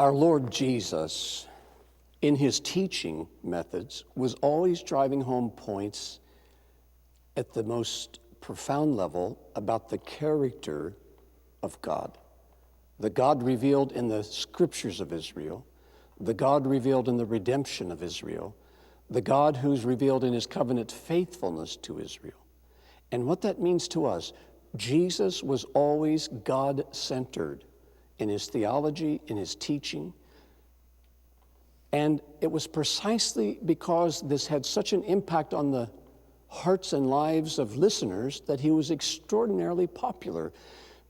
Our Lord Jesus, in his teaching methods, was always driving home points at the most profound level about the character of God. The God revealed in the scriptures of Israel, the God revealed in the redemption of Israel, the God who's revealed in his covenant faithfulness to Israel. And what that means to us, Jesus was always God-centered in his theology, in his teaching. And it was precisely because this had such an impact on the hearts and lives of listeners that he was extraordinarily popular,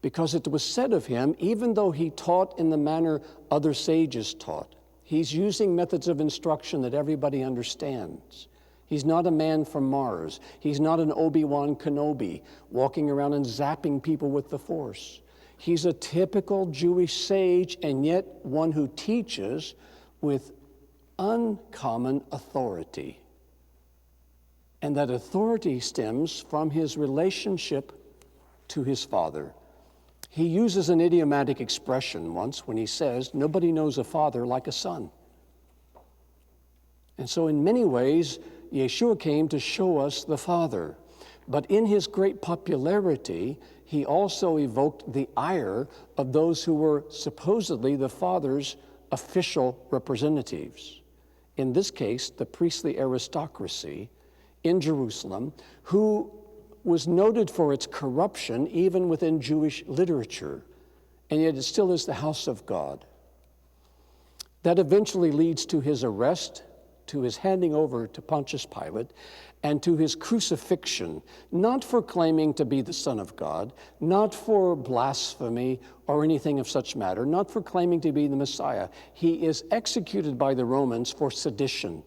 because it was said of him, even though he taught in the manner other sages taught, he's using methods of instruction that everybody understands. He's not a man from Mars. He's not an Obi-Wan Kenobi walking around and zapping people with the Force. He's a typical Jewish sage, and yet one who teaches with uncommon authority. And that authority stems from his relationship to his Father. He uses an idiomatic expression once when he says, "Nobody knows a father like a son." And so in many ways, Yeshua came to show us the Father. But in his great popularity, he also evoked the ire of those who were supposedly the Father's official representatives. In this case, the priestly aristocracy in Jerusalem, who was noted for its corruption even within Jewish literature, and yet it still is the house of God. That eventually leads to his arrest, to his handing over to Pontius Pilate, and to his crucifixion, not for claiming to be the Son of God, not for blasphemy or anything of such matter, not for claiming to be the Messiah. He is executed by the Romans for sedition.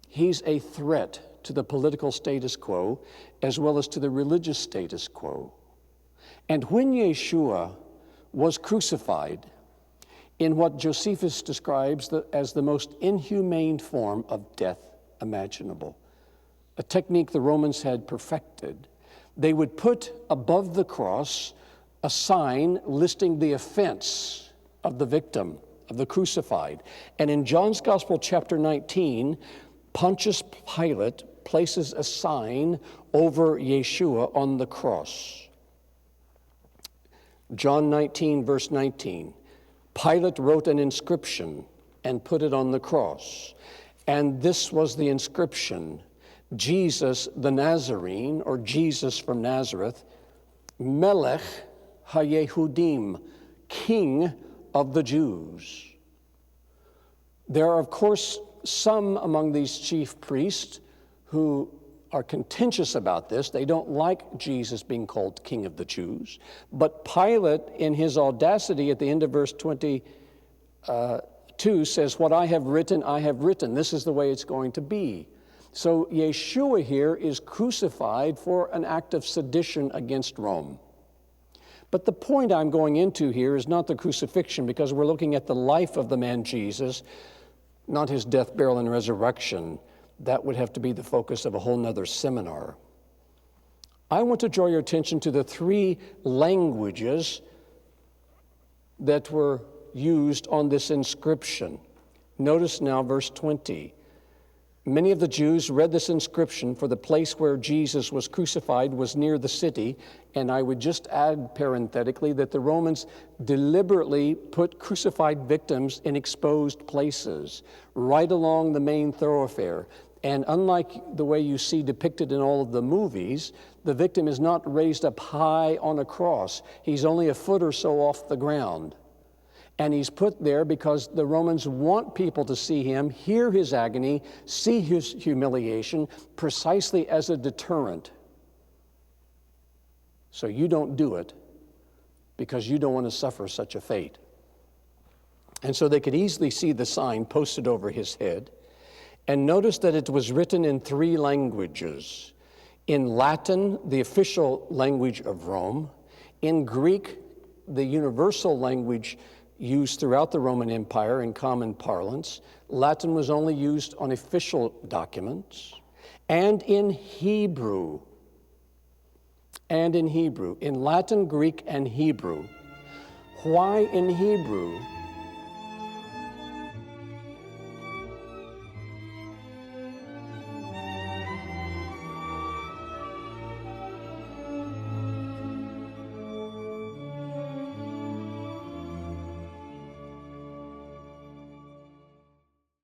He's a threat to the political status quo as well as to the religious status quo. And when Yeshua was crucified in what Josephus describes as the most inhumane form of death imaginable, a technique the Romans had perfected, they would put above the cross a sign listing the offense of the victim, of the crucified. And in John's Gospel, chapter 19, Pontius Pilate places a sign over Yeshua on the cross. John 19, verse 19. Pilate wrote an inscription and put it on the cross. And this was the inscription: Jesus the Nazarene, or Jesus from Nazareth, Melech HaYehudim, King of the Jews. There are, of course, some among these chief priests who are contentious about this. They don't like Jesus being called King of the Jews. But Pilate, in his audacity at the end of verse 22, says, "What I have written, I have written. This is the way it's going to be." So Yeshua here is crucified for an act of sedition against Rome. But the point I'm going into here is not the crucifixion, because we're looking at the life of the man Jesus, not his death, burial, and resurrection. That would have to be the focus of a whole nother seminar. I want to draw your attention to the three languages that were used on this inscription. Notice now verse 20. Many of the Jews read this inscription, for the place where Jesus was crucified was near the city. And I would just add parenthetically that the Romans deliberately put crucified victims in exposed places, right along the main thoroughfare. And unlike the way you see depicted in all of the movies, the victim is not raised up high on a cross. He's only a foot or so off the ground. And he's put there because the Romans want people to see him, hear his agony, see his humiliation, precisely as a deterrent. So you don't do it because you don't want to suffer such a fate. And so they could easily see the sign posted over his head. And notice that it was written in three languages. In Latin, the official language of Rome. In Greek, the universal language used throughout the Roman Empire in common parlance. Latin was only used on official documents. And in Hebrew. In Latin, Greek, and Hebrew. Why in Hebrew?